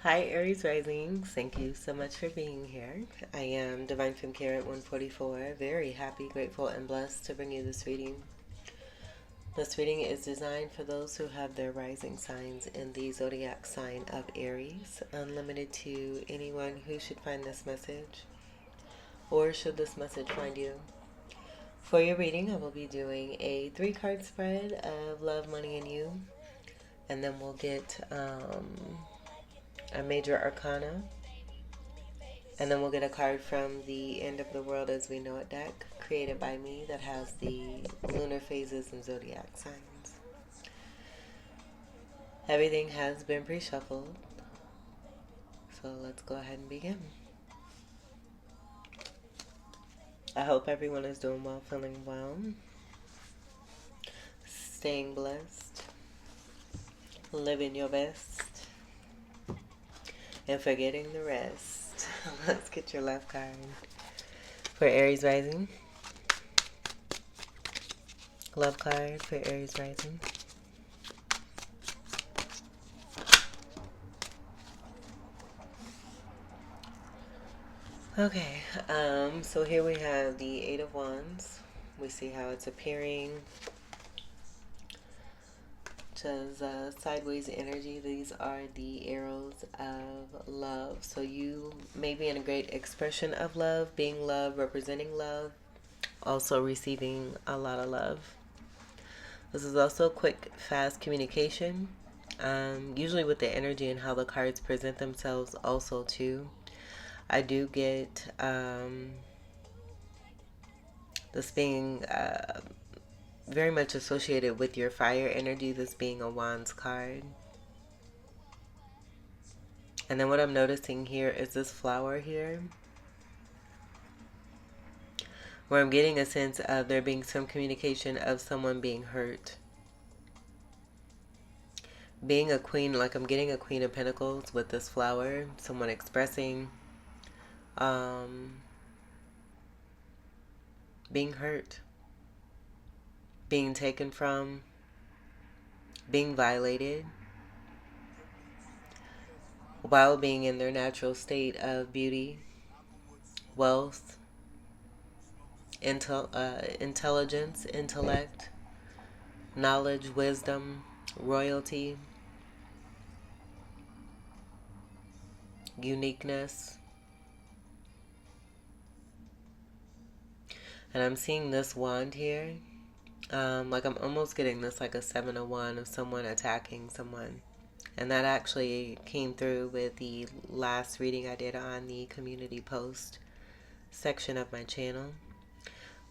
Hi, Aries Rising. Thank you so much for being here. I am Divine Femme Care at 144. Very happy, grateful, and blessed to bring you this reading. This reading is designed for those who have their rising signs in the zodiac sign of Aries, unlimited to anyone who should find this message, or should this message find you. For your reading, I will be doing a 3-card spread of love, money, and you, and then we'll get a major arcana. And then we'll get a card from the End of the World as We Know It deck, created by me, that has the lunar phases and zodiac signs. Everything has been pre-shuffled, so let's go ahead and begin. I hope everyone is doing well, feeling well, staying blessed, living your best, and forgetting the rest. Let's get your left card. For Aries Rising. Love card for Aries Rising. Okay, so here we have the Eight of Wands. We see how it's appearing. Says sideways energy. These are the arrows of love. So you may be in a great expression of love, being love, representing love, also receiving a lot of love. This is also quick, fast communication. Usually with the energy and how the cards present themselves also too. I do get this being very much associated with your fire energy, this being a Wands card. And then what I'm noticing here is this flower here, where I'm getting a sense of there being some communication of someone being hurt. Being a queen, like I'm getting a Queen of Pentacles with this flower, someone expressing being hurt, being taken from, being violated, while being in their natural state of beauty, wealth, intelligence, intellect, knowledge, wisdom, royalty, uniqueness. And I'm seeing this wand here. Like I'm almost getting this like a 7 of 1 of someone attacking someone. And that actually came through with the last reading I did on the community post section of my channel.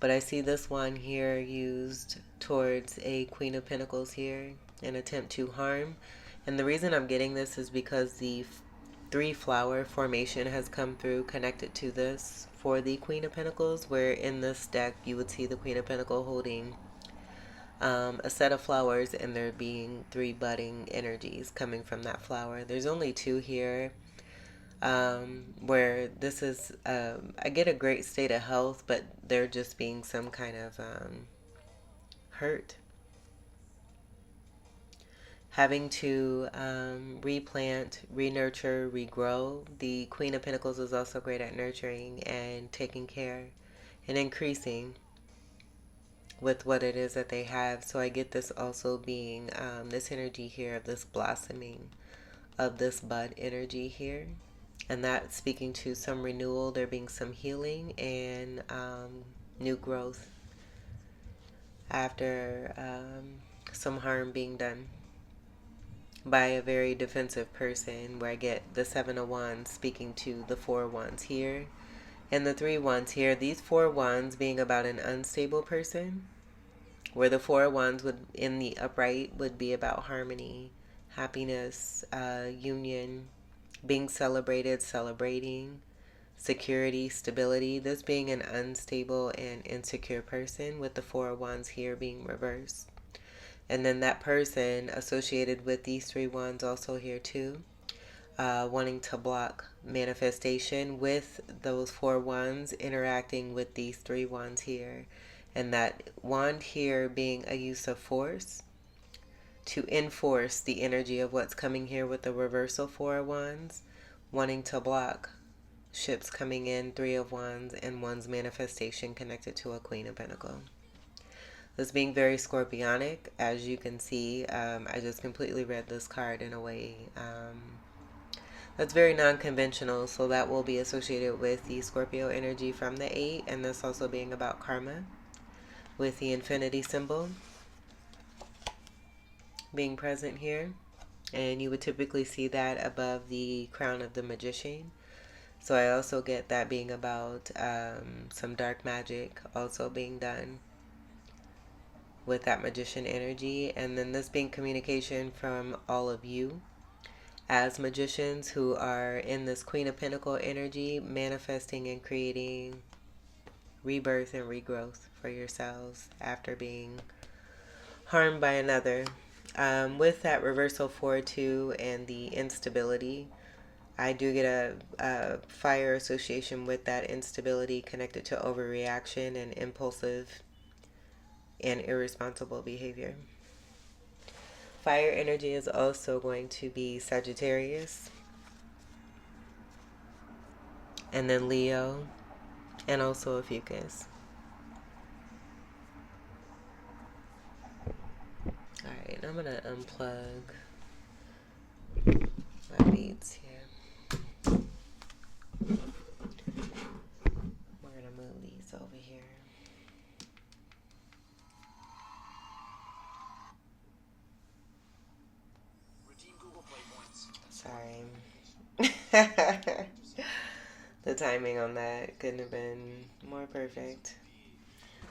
But I see this one here used towards a Queen of Pentacles here, an attempt to harm. And the reason I'm getting this is because the 3-flower formation has come through connected to this for the Queen of Pentacles, where in this deck you would see the Queen of Pentacles holding a set of flowers and there being 3 budding energies coming from that flower. There's only 2 here, where this is, I get a great state of health, but there just being some kind of hurt. Having to replant, re-nurture, regrow. The Queen of Pentacles is also great at nurturing and taking care and increasing with what it is that they have. So I get this also being this energy here of this blossoming of this bud energy here. And that speaking to some renewal, there being some healing and new growth after some harm being done by a very defensive person, where I get the 7 of Wands speaking to the 4 Wands here and the 3 Wands here. These 4 Wands being about an unstable person, where the 4 Wands would in the upright would be about harmony, happiness, union, being celebrated, celebrating, security, stability. This being an unstable and insecure person, with the 4 Wands here being reversed. And then that person associated with these 3 Wands also here too, wanting to block manifestation, with those 4 Wands interacting with these 3 Wands here. And that wand here being a use of force, to enforce the energy of what's coming here with the reversal Four of Wands, wanting to block ships coming in, Three of Wands, and one's manifestation connected to a Queen of Pentacles. This being very scorpionic, as you can see. I just completely read this card in a way that's very non-conventional, so that will be associated with the Scorpio energy from the 8, and this also being about karma with the infinity symbol being present here. And you would typically see that above the crown of the magician. So I also get that being about some dark magic also being done with that magician energy. And then this being communication from all of you as magicians who are in this Queen of Pentacles energy, manifesting and creating rebirth and regrowth for yourselves after being harmed by another. With that reversal 4-2 and the instability, I do get a fire association with that instability connected to overreaction and impulsive and irresponsible behavior. Fire energy is also going to be Sagittarius, and then Leo, and also Ophiuchus. Alright, I'm going to unplug my beads here. We're going to move these over here. Sorry. The timing on that couldn't have been more perfect.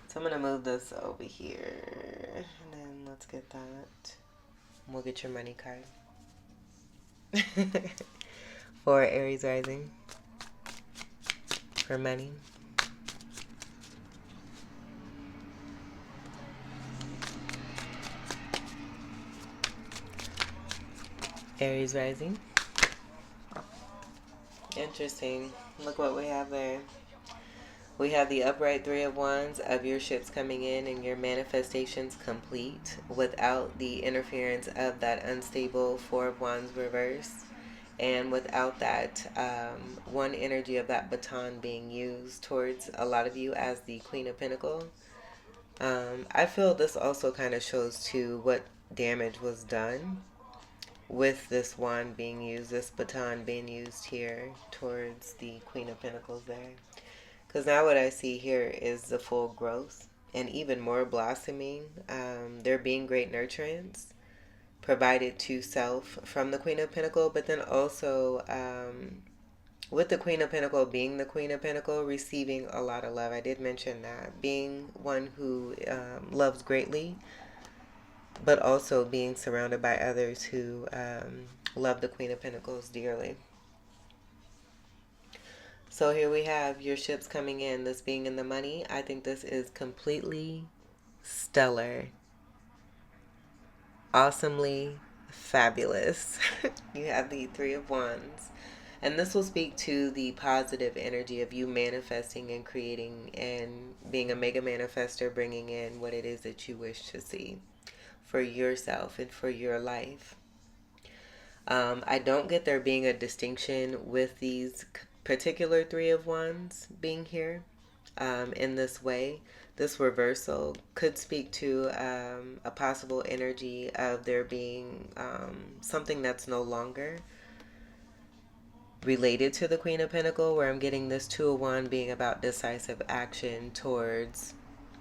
So I'm going to move this over here. And then let's get that. We'll get your money card. For Aries rising. For money. Aries rising. Interesting. Look what we have there. We have the upright Three of Wands of your ships coming in and your manifestations complete without the interference of that unstable Four of Wands reverse, and without that one energy of that baton being used towards a lot of you as the Queen of Pentacles. I feel this also kind of shows too what damage was done with this wand being used, this baton being used here towards the Queen of Pentacles there. Because now what I see here is the full growth and even more blossoming. There being great nurturance provided to self from the Queen of Pentacles, but then also with the Queen of Pentacles being the Queen of Pentacles, receiving a lot of love. I did mention that. Being one who loves greatly, but also being surrounded by others who love the Queen of Pentacles dearly. So here we have your ships coming in, this being in the money. I think this is completely stellar. Awesomely fabulous. You have the Three of Wands. And this will speak to the positive energy of you manifesting and creating and being a mega manifester, bringing in what it is that you wish to see for yourself and for your life. I don't get there being a distinction with these particular Three of Wands being here in this way. This reversal could speak to a possible energy of there being something that's no longer related to the Queen of Pentacles, where I'm getting this Two of Wands being about decisive action towards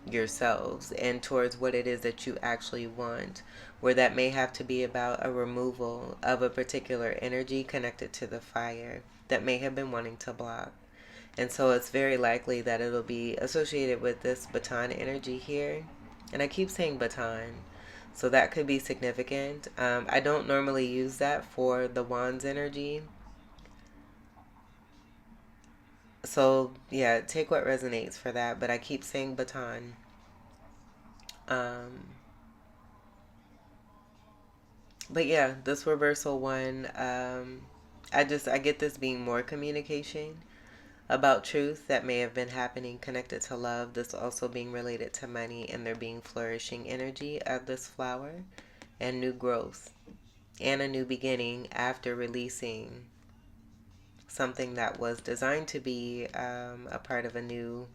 yourselves and towards what it is that you actually want, where that may have to be about a removal of a particular energy connected to the fire that may have been wanting to block. And so it's very likely that it'll be associated with this baton energy here. And I keep saying baton, so that could be significant. I don't normally use that for the Wands energy. So yeah, take what resonates for that, but I keep saying baton. But yeah, this reversal one, I get this being more communication about truth that may have been happening connected to love. This also being related to money and there being flourishing energy of this flower and new growth and a new beginning after releasing something that was designed to be a part of a new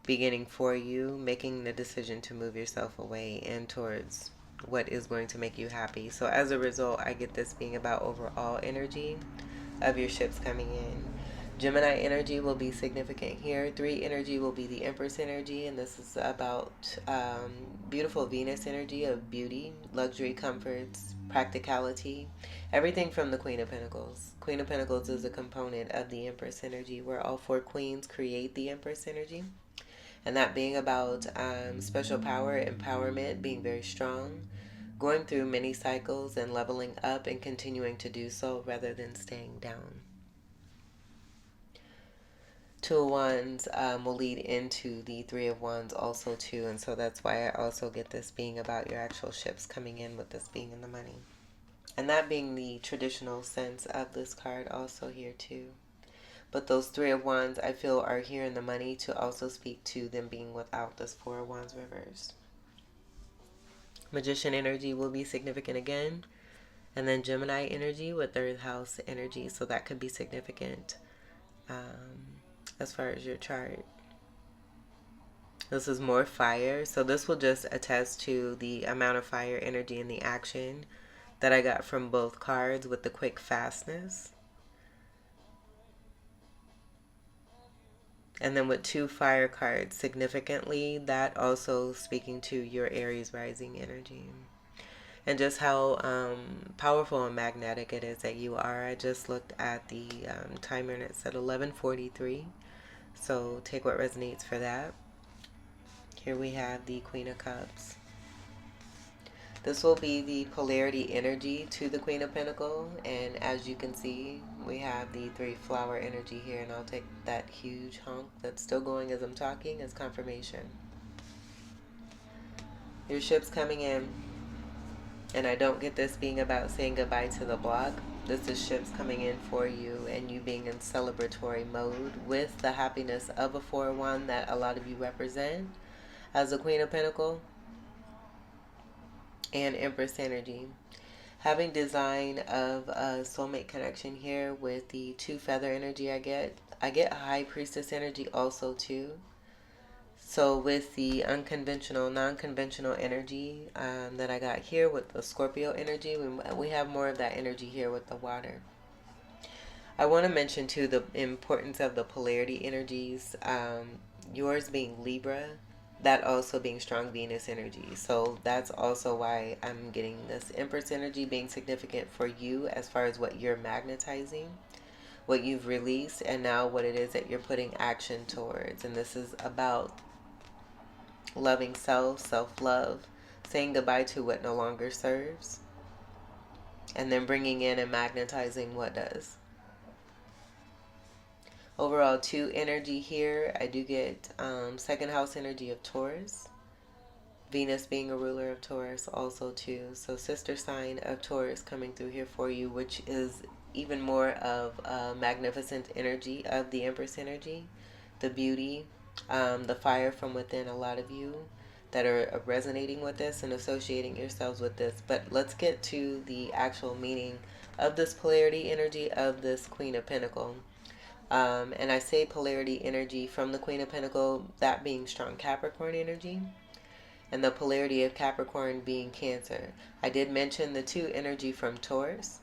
beginning for you, making the decision to move yourself away and towards what is going to make you happy. So as a result, I get this being about overall energy of your ships coming in. Gemini energy will be significant here. 3 energy will be the Empress energy, and this is about beautiful Venus energy of beauty, luxury, comforts, practicality, everything from the Queen of Pentacles. Queen of Pentacles is a component of the Empress energy, where all 4 queens create the Empress energy. And that being about special power, empowerment, being very strong, going through many cycles and leveling up and continuing to do so rather than staying down. 2 of Wands will lead into the 3 of Wands also too, and so that's why I also get this being about your actual ships coming in, with this being in the money. And that being the traditional sense of this card also here too. But those 3 of Wands, I feel, are here in the money to also speak to them being without this 4 of Wands reversed. Magician energy will be significant again. And then Gemini energy with 3rd house energy. So that could be significant as far as your chart. This is more fire. So this will just attest to the amount of fire energy and the action that I got from both cards with the quick fastness. And then with 2 fire cards, significantly, that also speaking to your Aries rising energy. And just how powerful and magnetic it is that you are. I just looked at the timer and it said 11:43. So take what resonates for that. Here we have the Queen of Cups. This will be the polarity energy to the Queen of Pentacles. And as you can see, we have the 3 flower energy here. And I'll take that huge honk that's still going as I'm talking as confirmation. Your ship's coming in. And I don't get this being about saying goodbye to the block. This is ships coming in for you and you being in celebratory mode with the happiness of a 4 of Wands that a lot of you represent as a Queen of Pentacles and Empress energy. Having design of a soulmate connection here with the 2 feather energy I get High Priestess energy also too. So with the unconventional, non-conventional energy that I got here with the Scorpio energy, we have more of that energy here with the water. I want to mention too the importance of the polarity energies. Yours being Libra, that also being strong Venus energy. So that's also why I'm getting this Empress energy being significant for you as far as what you're magnetizing, what you've released, and now what it is that you're putting action towards. And this is about loving self, self-love, saying goodbye to what no longer serves, and then bringing in and magnetizing what does. Overall 2 energy here. I do get 2nd house energy of Taurus. Venus being a ruler of Taurus also too. So sister sign of Taurus coming through here for you, which is even more of a magnificent energy of the Empress energy. The beauty, the fire from within, a lot of you that are resonating with this and associating yourselves with this. But let's get to the actual meaning of this polarity energy of this Queen of Pentacles. And I say polarity energy from the Queen of Pentacles, that being strong Capricorn energy, and the polarity of Capricorn being Cancer. I did mention the 2 energy from Taurus.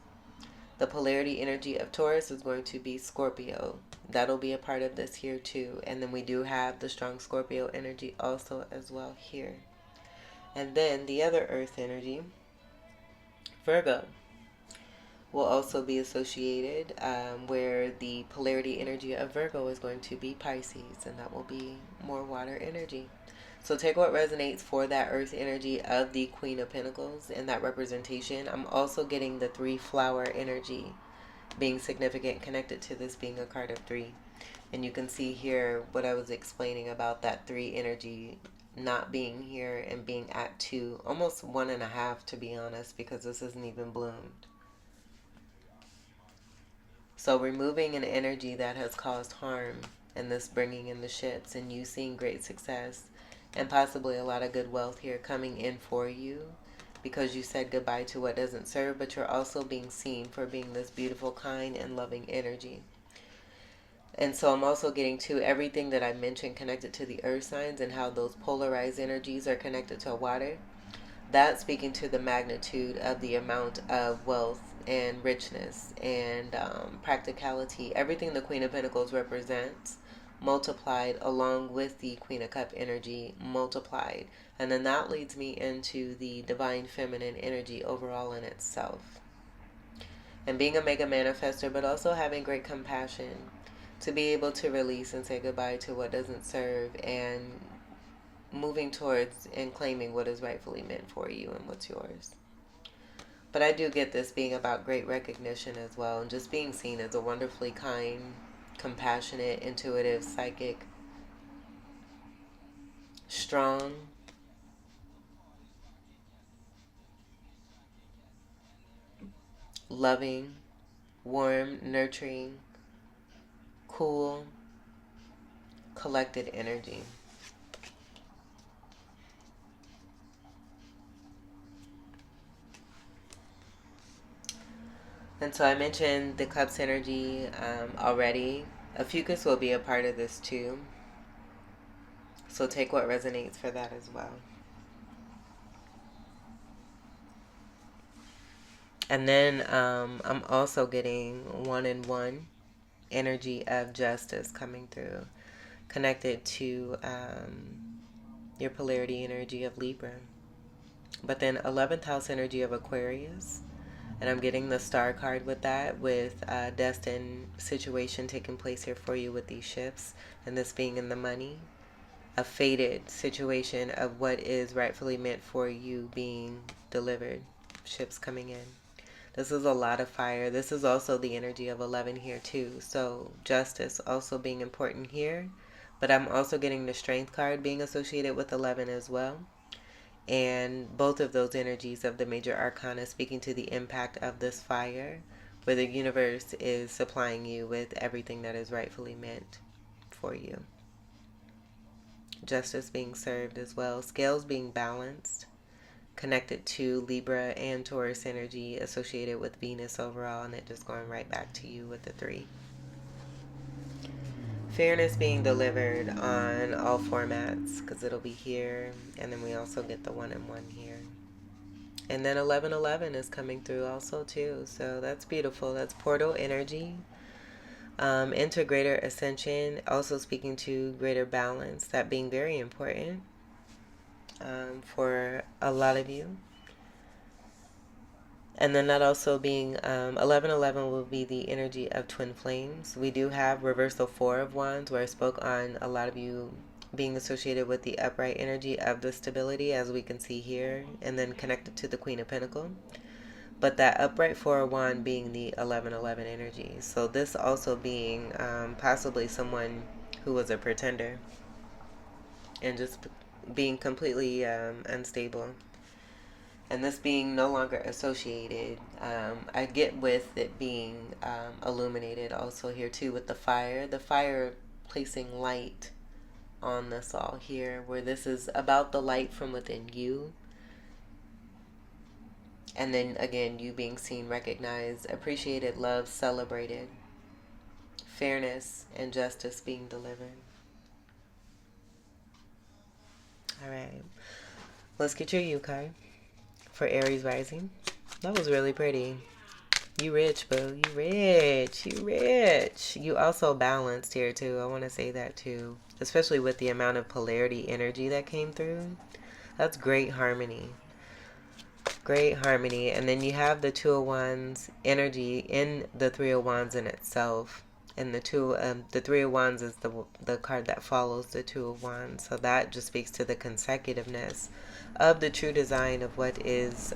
The polarity energy of Taurus is going to be Scorpio. That'll be a part of this here too. And then we do have the strong Scorpio energy also as well here. And then the other earth energy, Virgo, will also be associated where the polarity energy of Virgo is going to be Pisces, and that will be more water energy. So take what resonates for that earth energy of the Queen of Pentacles and that representation. I'm also getting the 3 flower energy being significant, connected to this being a card of 3. And you can see here what I was explaining about that 3 energy not being here and being at 2, almost 1.5 to be honest, because this isn't even bloomed. So removing an energy that has caused harm and this bringing in the ships and you seeing great success and possibly a lot of good wealth here coming in for you because you said goodbye to what doesn't serve, but you're also being seen for being this beautiful, kind, and loving energy. And so I'm also getting to everything that I mentioned connected to the earth signs and how those polarized energies are connected to water. That's speaking to the magnitude of the amount of wealth and richness and practicality. Everything the Queen of Pentacles represents multiplied along with the Queen of Cup energy multiplied. And then that leads me into the divine feminine energy overall in itself. And being a mega manifester, but also having great compassion to be able to release and say goodbye to what doesn't serve and moving towards and claiming what is rightfully meant for you and what's yours. But I do get this being about great recognition as well, and just being seen as a wonderfully kind, compassionate, intuitive, psychic, strong, loving, warm, nurturing, cool, collected energy. And so I mentioned the Cups energy already. A fucus will be a part of this too. So take what resonates for that as well. And then I'm also getting 1-in-1 energy of justice coming through, connected to your polarity energy of Libra. But then 11th house energy of Aquarius. And I'm getting the star card with that, with a destined situation taking place here for you with these shifts, and this being in the money. A fated situation of what is rightfully meant for you being delivered. Ships coming in. This is a lot of fire. This is also the energy of 11 here too. So justice also being important here. But I'm also getting the strength card being associated with 11 as well. And both of those energies of the major arcana speaking to the impact of this fire, where the universe is supplying you with everything that is rightfully meant for you. Justice being served as well. Scales being balanced, connected to Libra and Taurus energy associated with Venus overall, and it just going right back to you with the 3. Fairness being delivered on all formats, because it'll be here, and then we also get the 1-in-1 here. And then 1111 is coming through also too, so that's beautiful. That's portal energy into greater ascension, also speaking to greater balance, that being very important for a lot of you. And then that also being 1111 will be the energy of twin flames. We do have reversal 4 of wands, where I spoke on a lot of you being associated with the upright energy of the stability, as we can see here, and then connected to the Queen of Pentacles. But that upright 4 of wand being the 1111 energy. So this also being possibly someone who was a pretender and just being completely unstable. And this being no longer associated, I get with it being illuminated also here too with the fire placing light on this all here, where this is about the light from within you, and then again you being seen, recognized, appreciated, loved, celebrated, fairness and justice being delivered. All right, let's get your U card for Aries rising. That was really pretty. You rich, boo. You rich. You rich. You also balanced here, too. I want to say that, too. Especially with the amount of polarity energy that came through. That's great harmony. Great harmony. And then you have the 2 of Wands energy in the 3 of Wands in itself. And the 3 of Wands is the card that follows the 2 of Wands. So that just speaks to the consecutiveness of the true design of what is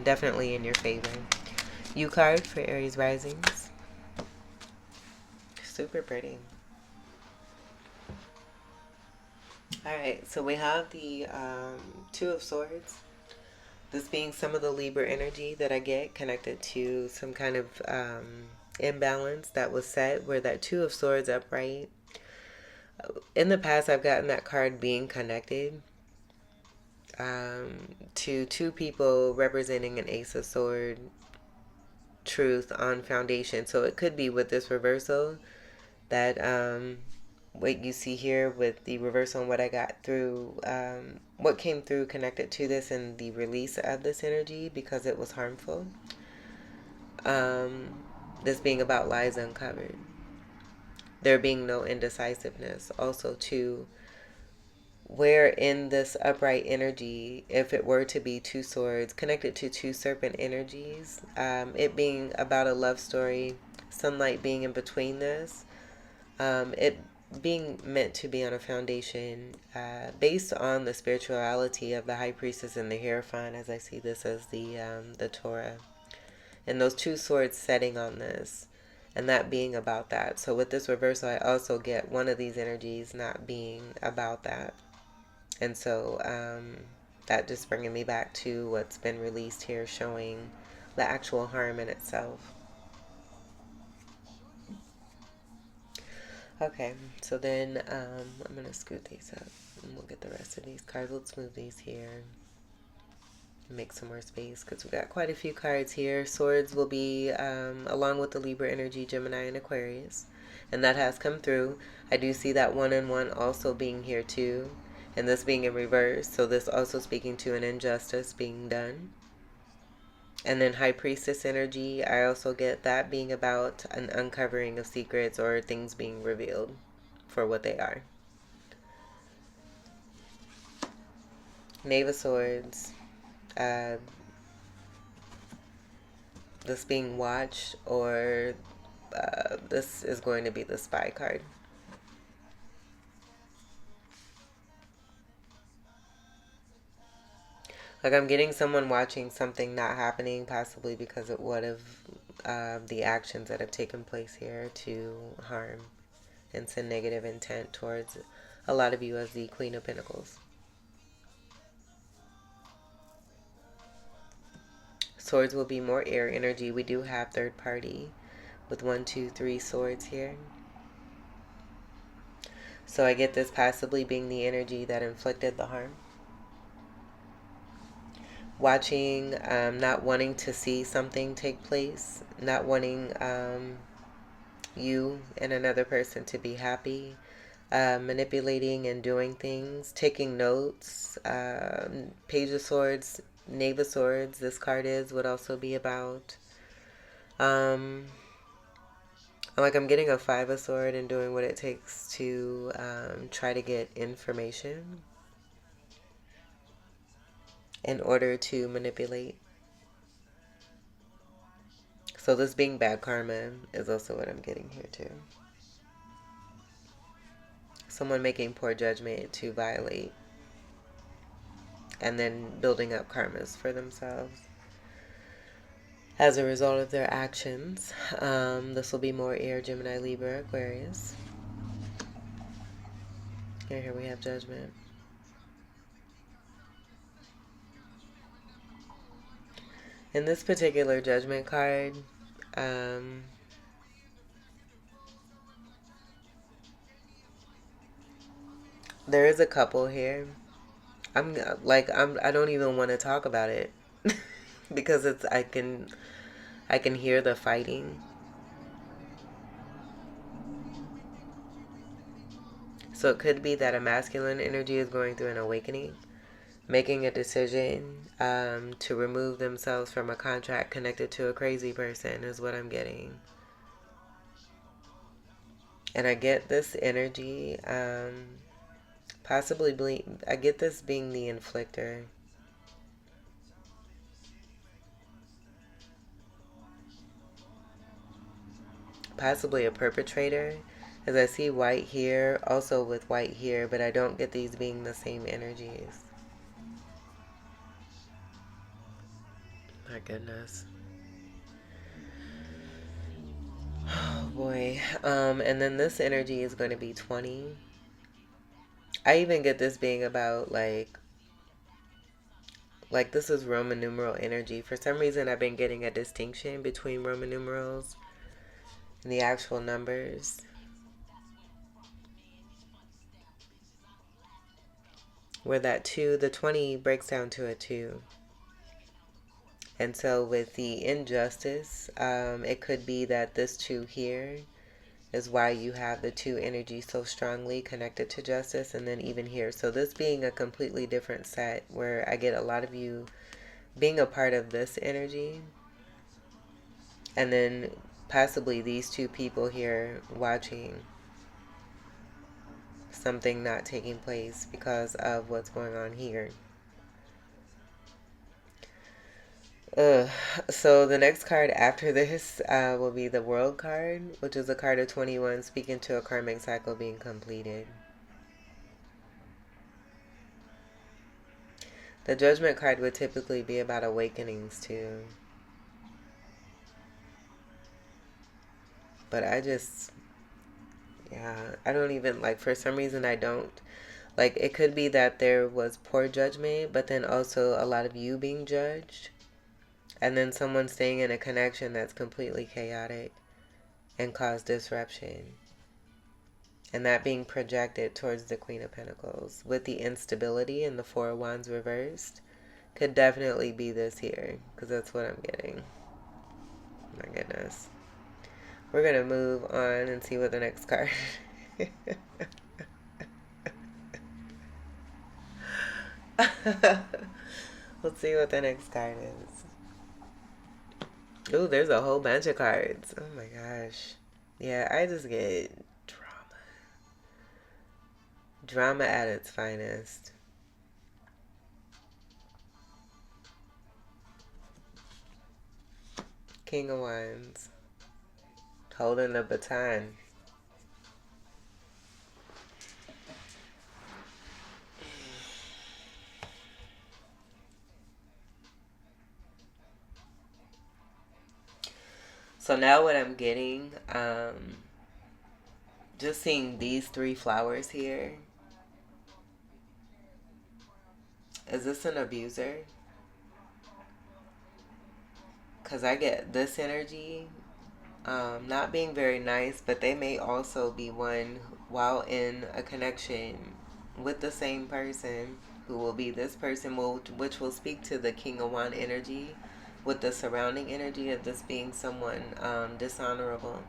definitely in your favor. U card for Aries risings. Super pretty. Alright, so we have the 2 of Swords. This being some of the Libra energy that I get connected to some kind of imbalance that was set, where that 2 of Swords upright. In the past, I've gotten that card being connected to two people representing an Ace of Sword, truth on foundation. So it could be with this reversal that what you see here with the reversal and what I got through, what came through connected to this and the release of this energy because it was harmful. This being about lies uncovered. There being no indecisiveness. Also, too, where in this upright energy, if it were to be two swords connected to two serpent energies, it being about a love story, sunlight being in between this, it being meant to be on a foundation based on the spirituality of the high priestess and the hierophant, as I see this as the Torah, and those two swords setting on this, and that being about that. So with this reversal, I also get one of these energies not being about that. And so that just bringing me back to what's been released here, showing the actual harm in itself. Okay, so then I'm going to scoot these up and we'll get the rest of these cards. Let's move these here. Make some more space because we got quite a few cards here. Swords will be along with the Libra energy, Gemini, and Aquarius. And that has come through. I do see that 1 and 1 also being here too. And this being in reverse. So this also speaking to an injustice being done. And then High Priestess energy, I also get that being about an uncovering of secrets or things being revealed for what they are. Knave of Swords. This being watched, or this is going to be the Spy card. Like I'm getting someone watching something not happening, possibly because it would have the actions that have taken place here to harm and send negative intent towards a lot of you as the Queen of Pentacles. Swords will be more air energy. We do have third party with 1, 2, 3 swords here. So I get this possibly being the energy that inflicted the harm. Watching, not wanting to see something take place, not wanting you and another person to be happy, manipulating and doing things, taking notes. Page of Swords, Knave of Swords, this card would also be about. Like I'm getting a 5 of Swords and doing what it takes to try to get information in order to manipulate. So this being bad karma is also what I'm getting here too. Someone making poor judgment to violate and then building up karmas for themselves as a result of their actions. This will be more air, Gemini, Libra, Aquarius. And here we have Judgment. In this particular Judgment card, there is a couple here. I don't even want to talk about it because I can hear the fighting. So it could be that a masculine energy is going through an awakening, making a decision to remove themselves from a contract connected to a crazy person is what I'm getting. And I get this energy, possibly, I get this being the inflictor. Possibly a perpetrator, as I see white here, also with white here, but I don't get these being the same energies. My goodness. Oh boy. And then this energy is going to be 20. I even get this being about like this is Roman numeral energy. For some reason I've been getting a distinction between Roman numerals and the actual numbers. where that 2, the 20 breaks down to a 2. And so with the injustice, it could be that this 2 here is why you have the 2 energy so strongly connected to justice, and then even here. So this being a completely different set where I get a lot of you being a part of this energy, and then possibly these 2 people here watching something not taking place because of what's going on here. So the next card after this will be the World card, which is a card of 21, speaking to a karmic cycle being completed. The Judgment card would typically be about awakenings too. But I don't even, like, for some reason I don't. Like, it could be that there was poor judgment, but then also a lot of you being judged. And then someone staying in a connection that's completely chaotic and cause disruption. And that being projected towards the Queen of Pentacles. With the instability and the Four of Wands reversed, could definitely be this here. Because that's what I'm getting. My goodness. We're going to move on and see what the next card Let's see what the next card is. Ooh, there's a whole bunch of cards. Oh my gosh. Yeah, I just get drama. Drama at its finest. King of Wands. Holding the baton. So now what I'm getting, just seeing these 3 flowers here. Is this an abuser? Because I get this energy, not being very nice, but they may also be one while in a connection with the same person, who will be this person, which will speak to the King of Wands energy, with the surrounding energy of this being someone dishonorable.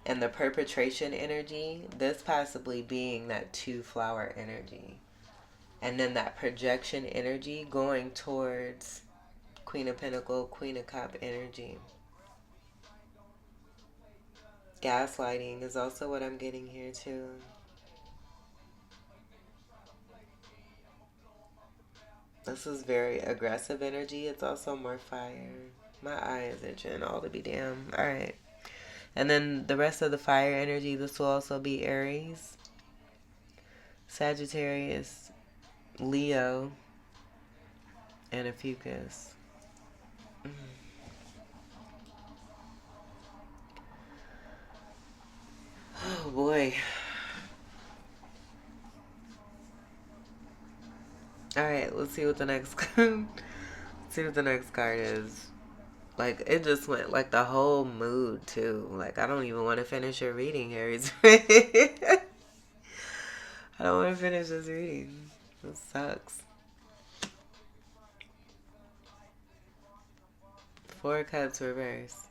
And the perpetration energy, this possibly being that 2 flower energy. And then that projection energy going towards Queen of Pentacles, Queen of Cup energy. Gaslighting is also what I'm getting here too. This is very aggressive energy. It's also more fire. My eye is itching all to be damn. Alright. And then the rest of the fire energy, this will also be Aries, Sagittarius, Leo, and a Fucus. Oh boy. Alright, let's see what the next see what the next card is. Like, it just went like the whole mood too. Like, I don't even want to finish your reading, Aries. I don't want to finish this reading. It sucks. 4 Cups reverse.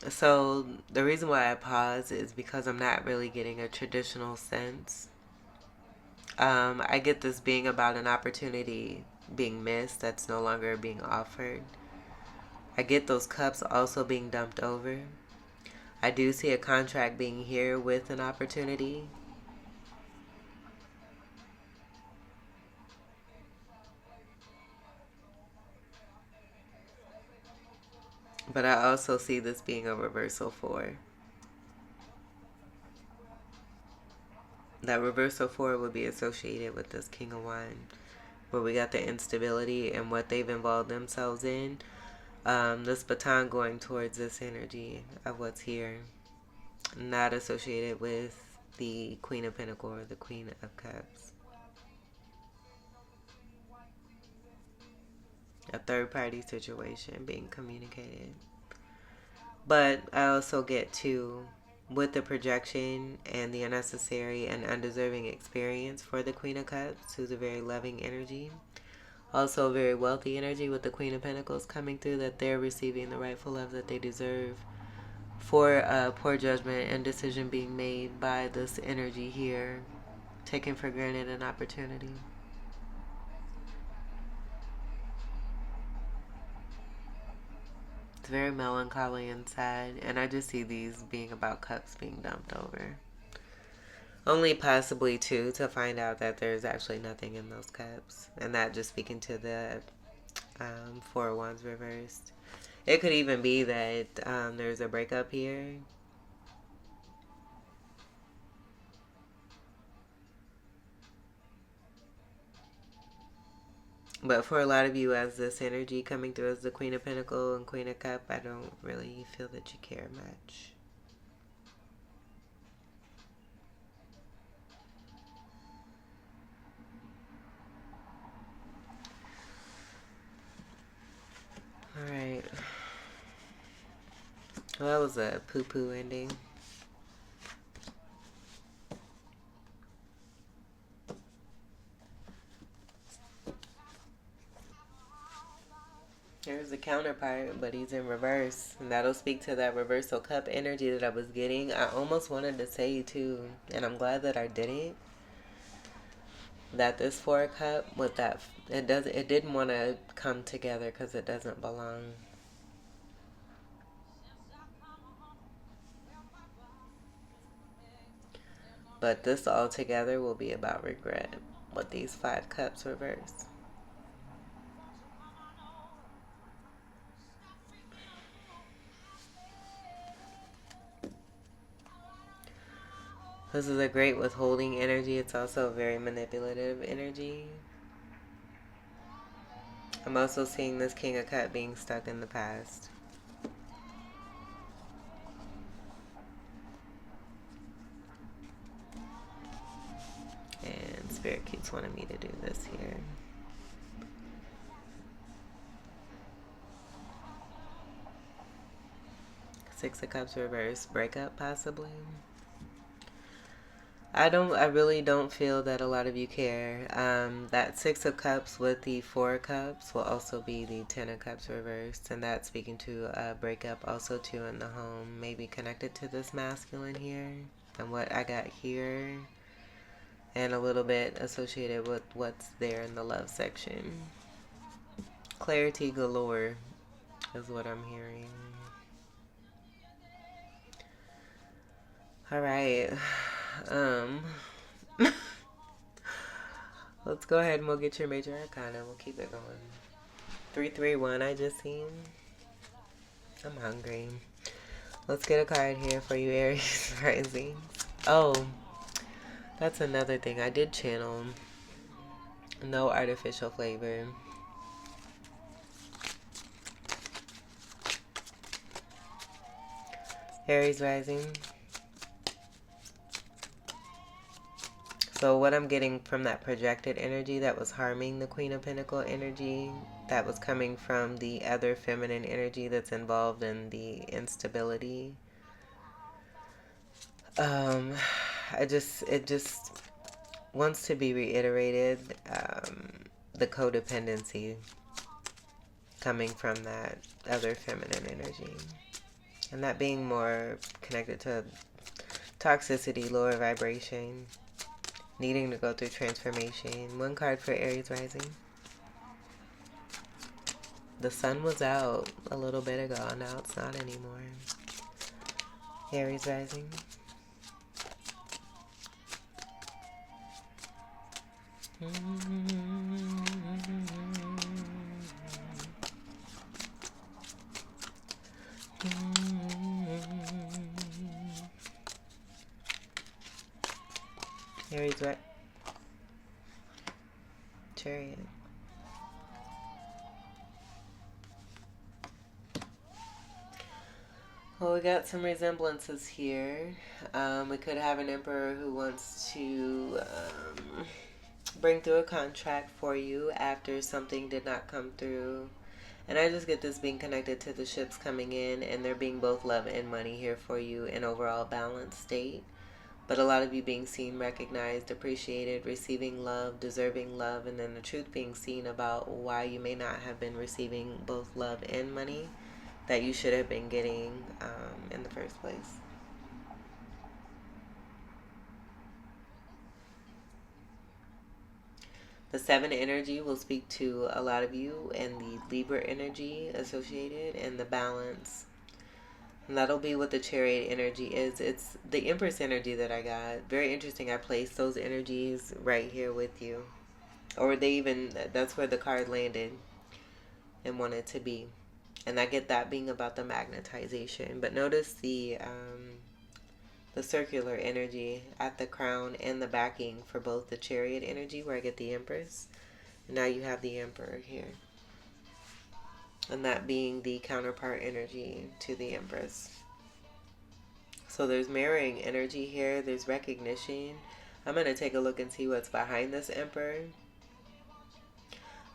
So the reason why I pause is because I'm not really getting a traditional sense. I get this being about an opportunity being missed that's no longer being offered. I get those cups also being dumped over. I do see a contract being here with an opportunity. But I also see this being a reversal 4. That reversal 4 would be associated with this King of Wands, where we got the instability and what they've involved themselves in. This baton going towards this energy of what's here, not associated with the Queen of Pentacles or the Queen of Cups. A third party situation being communicated. But I also get to, with the projection and the unnecessary and undeserving experience for the Queen of Cups, who's a very loving energy. Also a very wealthy energy with the Queen of Pentacles coming through, that they're receiving the rightful love that they deserve for poor judgment and decision being made by this energy here, taking for granted an opportunity. It's very melancholy inside, and I just see these being about cups being dumped over. Only possibly two, to find out that there's actually nothing in those cups. And that just speaking to the Four of Wands reversed. It could even be that there's a breakup here. But for a lot of you, as this energy coming through as the Queen of Pentacles and Queen of Cups, I don't really feel that you care much. Alright. Well, that was a poo-poo ending. There's a counterpart, but he's in reverse. And that'll speak to that reversal cup energy that I was getting. I almost wanted to say, too, and I'm glad that I didn't, that this Four of Cup with that, it didn't want to come together because it doesn't belong. But this all together will be about regret with these Five Cups reversed. This is a great withholding energy. It's also a very manipulative energy. I'm also seeing this King of Cups being stuck in the past. And Spirit keeps wanting me to do this here. Six of Cups reversed. Breakup, possibly. I really don't feel that a lot of you care. That Six of Cups with the Four of Cups will also be the Ten of Cups reversed. And that's speaking to a breakup also too in the home. Maybe connected to this masculine here. And what I got here. And a little bit associated with what's there in the love section. Clarity galore is what I'm hearing. Alright. Let's go ahead and we'll get your major arcana. We'll keep it going. 331 I just seen. I'm hungry. Let's get a card here for you, Aries rising. Oh, that's another thing. I did channel no artificial flavor. Aries rising. So what I'm getting from that projected energy that was harming the Queen of Pentacles energy, that was coming from the other feminine energy that's involved in the instability. It just wants to be reiterated, the codependency coming from that other feminine energy. And that being more connected to toxicity, lower vibration, needing to go through transformation. One card for Aries rising. The sun was out a little bit ago. Now it's not anymore. Aries rising. Aries right. Chariot. Well, we got some resemblances here. We could have an emperor who wants to bring through a contract for you after something did not come through. And I just get this being connected to the ships coming in and there being both love and money here for you in overall balanced state. But a lot of you being seen, recognized, appreciated, receiving love, deserving love, and then the truth being seen about why you may not have been receiving both love and money that you should have been getting in the first place. The 7 energy will speak to a lot of you, and the Libra energy associated, and the balance. And that'll be what the Chariot energy is. It's the Empress energy that I got. Very interesting. I placed those energies right here with you. Or that's where the card landed and wanted to be. And I get that being about the magnetization. But notice the circular energy at the crown and the backing for both the Chariot energy, where I get the Empress. And now you have the Emperor here. And that being the counterpart energy to the Empress. So there's mirroring energy here. There's recognition. I'm going to take a look and see what's behind this Emperor.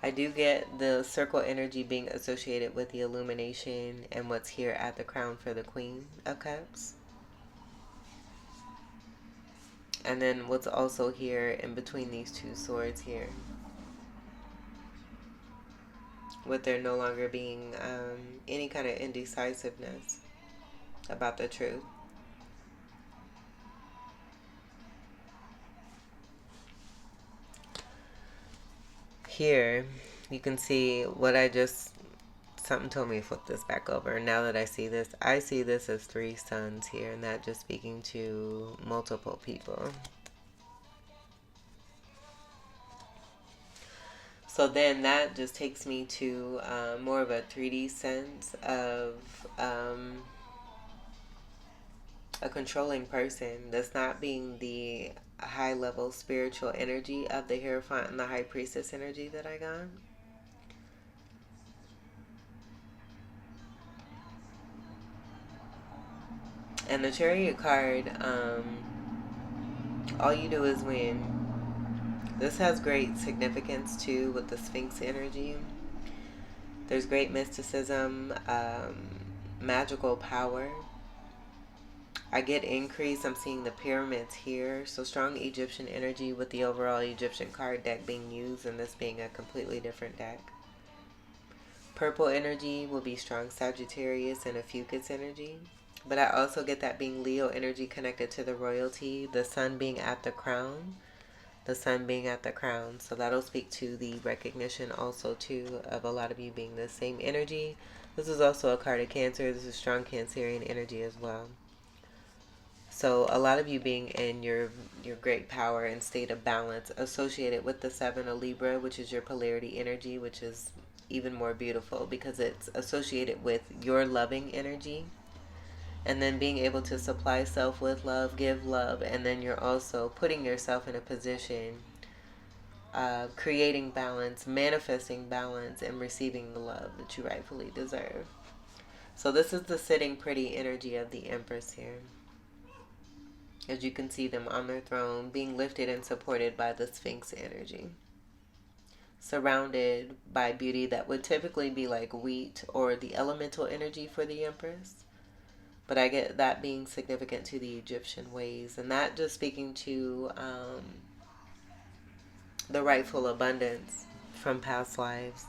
I do get the circle energy being associated with the illumination and what's here at the crown for the Queen of Cups. And then what's also here in between these two swords here, with there no longer being any kind of indecisiveness about the truth. Here, you can see what something told me to flip this back over. Now that I see this as 3 suns here, and that just speaking to multiple people. So then that just takes me to more of a 3D sense of a controlling person that's not being the high level spiritual energy of the Hierophant and the High Priestess energy that I got. And the Chariot card, all you do is win. This has great significance too with the Sphinx energy. There's great mysticism, magical power. I get increase. I'm seeing the pyramids here. So strong Egyptian energy with the overall Egyptian card deck being used and this being a completely different deck. Purple energy will be strong Sagittarius and a Fucus energy. But I also get that being Leo energy connected to the royalty. The sun being at the crown. The sun being at the crown. So that'll speak to the recognition also too of a lot of you being the same energy. This is also a card of Cancer. This is strong Cancerian energy as well. So a lot of you being in your great power and state of balance associated with the 7 of Libra, which is your polarity energy, which is even more beautiful because it's associated with your loving energy. And then being able to supply self with love, give love, and then you're also putting yourself in a position, creating balance, manifesting balance, and receiving the love that you rightfully deserve. So this is the sitting pretty energy of the Empress here. As you can see them on their throne, being lifted and supported by the Sphinx energy. Surrounded by beauty that would typically be like wheat or the elemental energy for the Empress. But I get that being significant to the Egyptian ways. And that just speaking to the rightful abundance from past lives.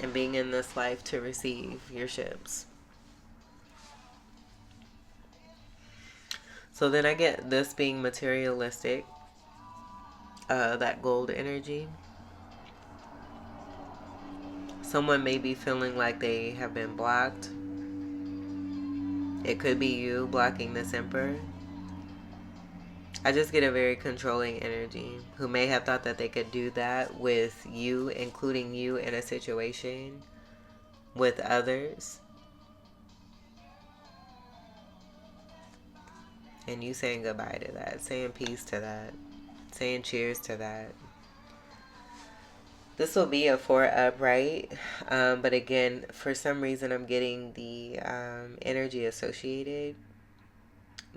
And being in this life to receive your ships. So then I get this being materialistic. That gold energy. Someone may be feeling like they have been blocked. It could be you blocking this Emperor. I just get a very controlling energy who may have thought that they could do that with you, including you in a situation with others. And you saying goodbye to that, saying peace to that, saying cheers to that. This will be a 4 upright, but again, for some reason, I'm getting the energy associated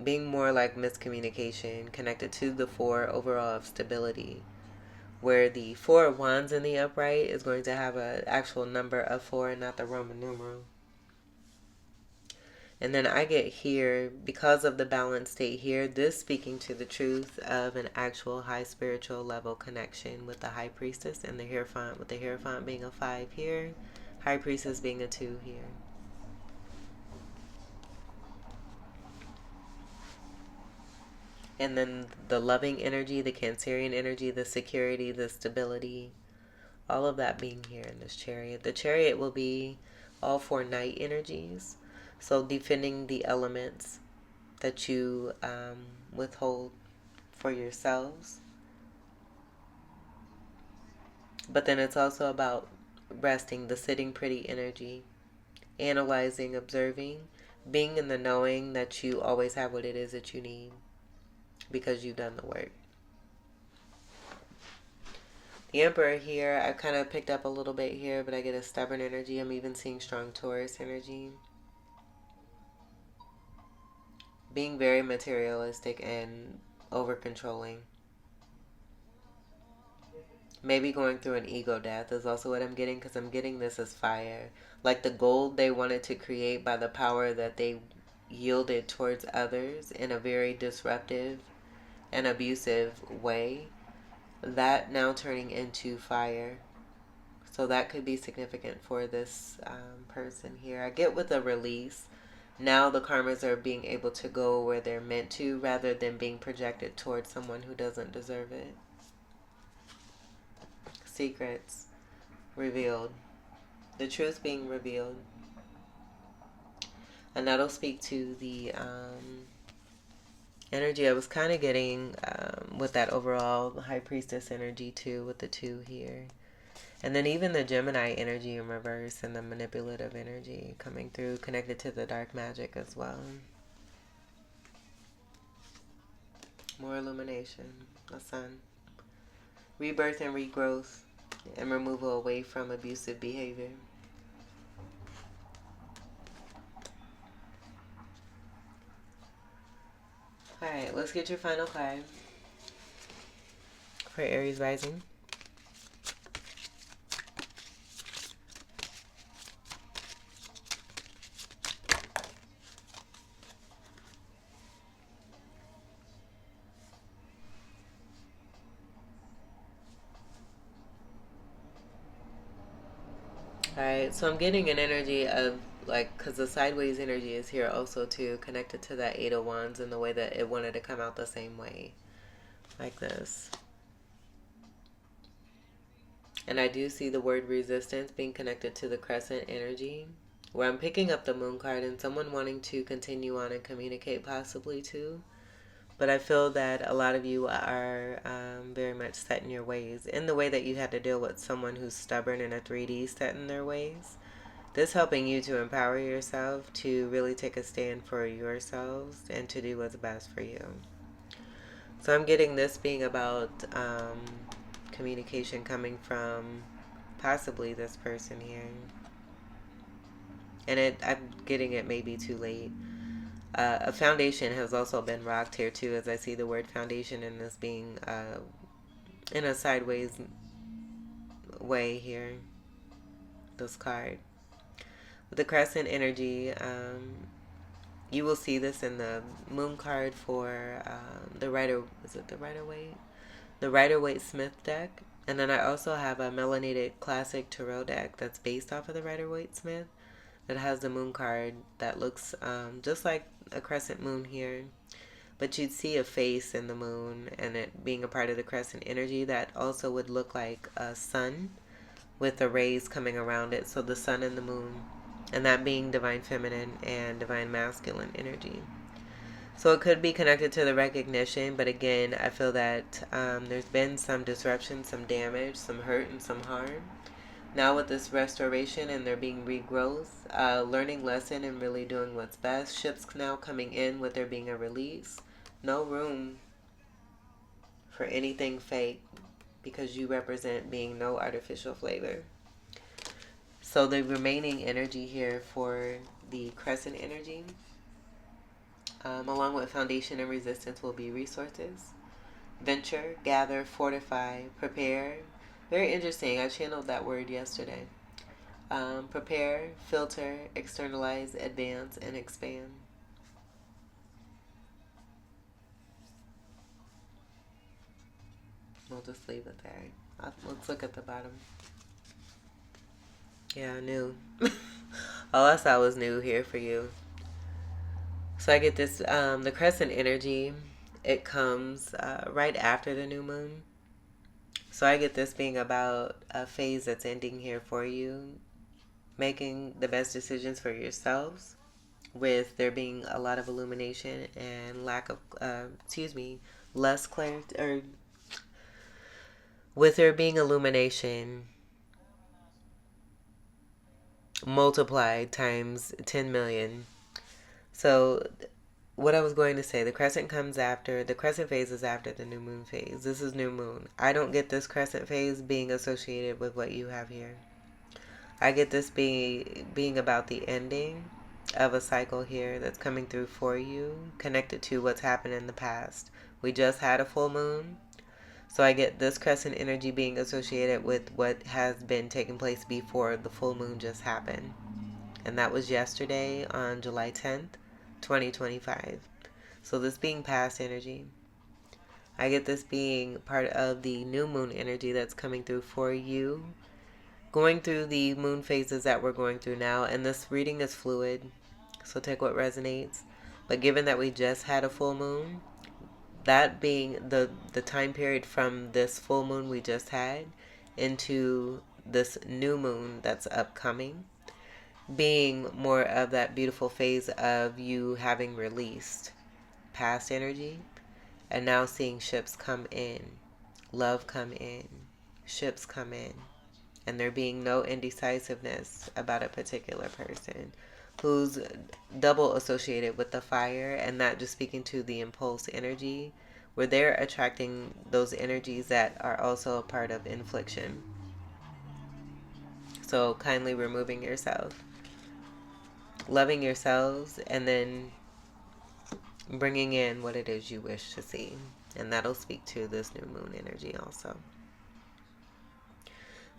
being more like miscommunication connected to the 4 overall of stability, where the 4 of wands in the upright is going to have an actual number of 4 and not the Roman numeral. And then I get here, because of the balanced state here, this speaking to the truth of an actual high spiritual level connection with the high priestess and the Hierophant, with the Hierophant being a 5 here, high priestess being a 2 here. And then the loving energy, the Cancerian energy, the security, the stability, all of that being here in this chariot. The chariot will be all 4 night energies. So defending the elements that you withhold for yourselves. But then it's also about resting, the sitting pretty energy, analyzing, observing, being in the knowing that you always have what it is that you need because you've done the work. The Emperor here, I kind of picked up a little bit here, but I get a stubborn energy. I'm even seeing strong Taurus energy. Being very materialistic and over-controlling. Maybe going through an ego death is also what I'm getting, because I'm getting this as fire. Like the gold they wanted to create by the power that they yielded towards others in a very disruptive and abusive way. That now turning into fire. So that could be significant for this person here. I get with a release. Now the karmas are being able to go where they're meant to rather than being projected towards someone who doesn't deserve it. Secrets revealed. The truth being revealed. And that'll speak to the energy I was kind of getting with that overall high priestess energy too, with the 2 here. And then even the Gemini energy in reverse and the manipulative energy coming through, connected to the dark magic as well. More illumination, the sun. Rebirth and regrowth and removal away from abusive behavior. Alright, let's get your final card for Aries rising. Alright, so I'm getting an energy of, like, because the sideways energy is here also too, connected to that 8 of wands in the way that it wanted to come out the same way. Like this. And I do see the word resistance being connected to the crescent energy, where I'm picking up the moon card and someone wanting to continue on and communicate possibly too. But I feel that a lot of you are very much set in your ways, in the way that you had to deal with someone who's stubborn in a 3D set in their ways. This helping you to empower yourself to really take a stand for yourselves and to do what's best for you. So I'm getting this being about communication coming from possibly this person here. And I'm getting it maybe too late. A foundation has also been rocked here too, as I see the word foundation in this being in a sideways way here, this card. With the crescent energy, you will see this in the moon card for the Rider, is it the Rider-Waite? The Rider-Waite Smith deck. And then I also have a melanated classic tarot deck that's based off of the Rider-Waite Smith that has the moon card that looks just like a crescent moon here. But you'd see a face in the moon, and it being a part of the crescent energy that also would look like a sun with the rays coming around it. So the sun and the moon, and that being divine feminine and divine masculine energy. So it could be connected to the recognition, but again, I feel that there's been some disruption, some damage, some hurt, and some harm. Now with this restoration and there being regrowth, learning lesson and really doing what's best, ships now coming in with there being a release. No room for anything fake because you represent being no artificial flavor. So the remaining energy here for the crescent energy, along with foundation and resistance, will be resources, venture, gather, fortify, prepare. Very interesting. I channeled that word yesterday. Prepare, filter, externalize, advance, and expand. We'll just leave it there. Let's look at the bottom. Yeah, new. All I saw was new here for you. So I get this, the crescent energy, it comes right after the new moon. So I get this being about a phase that's ending here for you, making the best decisions for yourselves, with there being a lot of illumination and lack of, less clarity, or with there being illumination multiplied times 10 million. So what I was going to say, the crescent phase is after the new moon phase. This is new moon. I don't get this crescent phase being associated with what you have here. I get this being about the ending of a cycle here that's coming through for you, connected to what's happened in the past. We just had a full moon. So I get this crescent energy being associated with what has been taking place before the full moon just happened. And that was yesterday on July 10th, 2025. So this being past energy. I get this being part of the new moon energy that's coming through for you. Going through the moon phases that we're going through now. And this reading is fluid. So take what resonates. But given that we just had a full moon, that being the time period from this full moon we just had into this new moon that's upcoming, being more of that beautiful phase of you having released past energy and now seeing ships come in, love come in, ships come in, and there being no indecisiveness about a particular person who's double associated with the fire, and not just speaking to the impulse energy, where they're attracting those energies that are also a part of infliction. So kindly removing yourself, loving yourselves, and then bringing in what it is you wish to see. And that'll speak to this new moon energy also.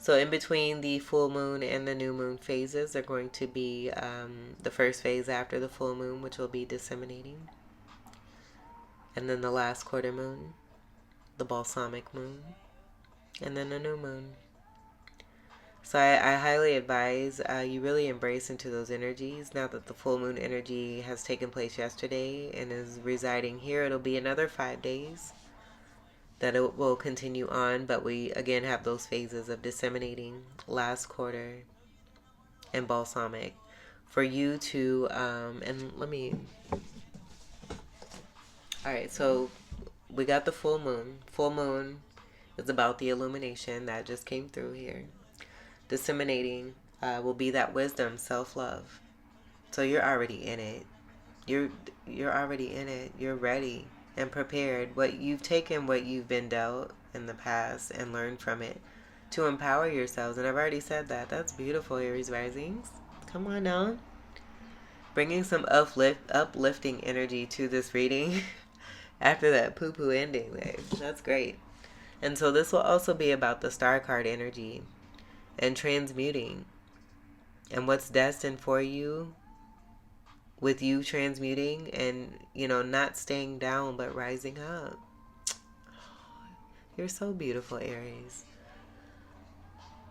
So in between the full moon and the new moon phases are going to be the first phase after the full moon, which will be disseminating. And then the last quarter moon, the balsamic moon, and then the new moon. So I highly advise you really embrace into those energies. Now that the full moon energy has taken place yesterday and is residing here, it'll be another 5 days that it will continue on, but we again have those phases of disseminating, last quarter, and balsamic for you to and let me, all right, so we got the full moon is about the illumination that just came through here. Disseminating will be that wisdom, self-love. So you're already in it. You're already in it. You're ready and prepared. What you've taken, what you've been dealt in the past, and learned from it to empower yourselves. And I've already said that. That's beautiful, Aries risings. Come on now. Bringing some uplifting energy to this reading after that poo-poo ending, babe. That's great. And so this will also be about the star card energy and transmuting and what's destined for you, with you transmuting and, not staying down but rising up. You're so beautiful, Aries.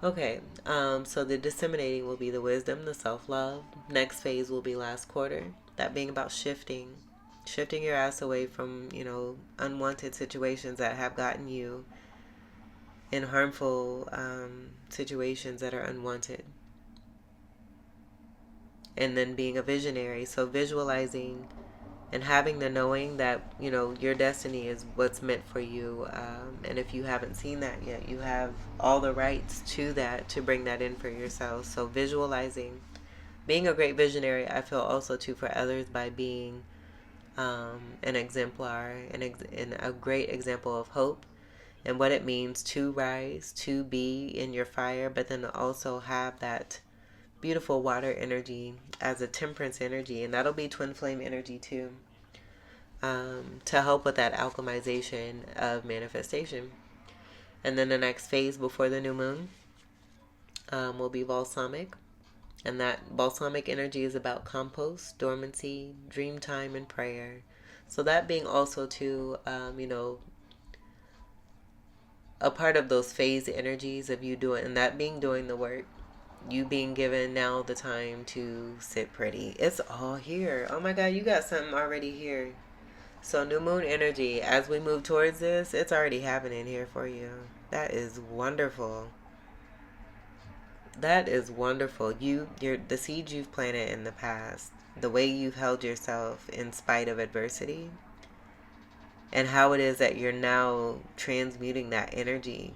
Okay, so the disseminating will be the wisdom, the self-love. Next phase will be last quarter. That being about shifting your ass away from, unwanted situations that have gotten you in harmful situations that are unwanted. And then being a visionary, so visualizing and having the knowing that, your destiny is what's meant for you. And if you haven't seen that yet, you have all the rights to that, to bring that in for yourself. So visualizing, being a great visionary, I feel also too for others by being an exemplar and a great example of hope and what it means to rise, to be in your fire, but then to also have that beautiful water energy as a temperance energy, and that'll be twin flame energy too, to help with that alchemization of manifestation. And then the next phase before the new moon will be balsamic. And that balsamic energy is about compost, dormancy, dream time, and prayer. So that being also too, a part of those phase energies of you doing, and that being doing the work, you being given now the time to sit pretty. It's all here. Oh my God, you got something already here. So new moon energy, as we move towards this, it's already happening here for you. That is wonderful. That is wonderful. You're the seeds you've planted in the past, the way you've held yourself in spite of adversity, and how it is that you're now transmuting that energy,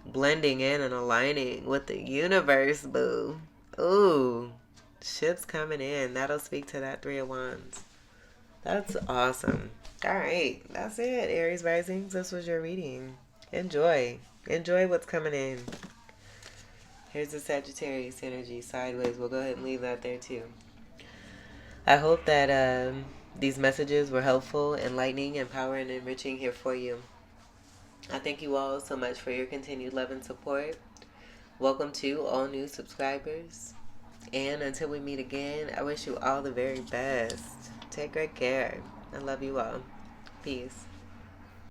blending in and aligning with the universe, boo. Ooh, ships coming in. That'll speak to that Three of Wands. That's awesome. All right, that's it, Aries risings. This was your reading. Enjoy. Enjoy what's coming in. Here's the Sagittarius energy sideways. We'll go ahead and leave that there too. I hope that these messages were helpful, enlightening, empowering, and enriching here for you. I thank you all so much for your continued love and support. Welcome to all new subscribers. And until we meet again, I wish you all the very best. Take great care. I love you all. Peace.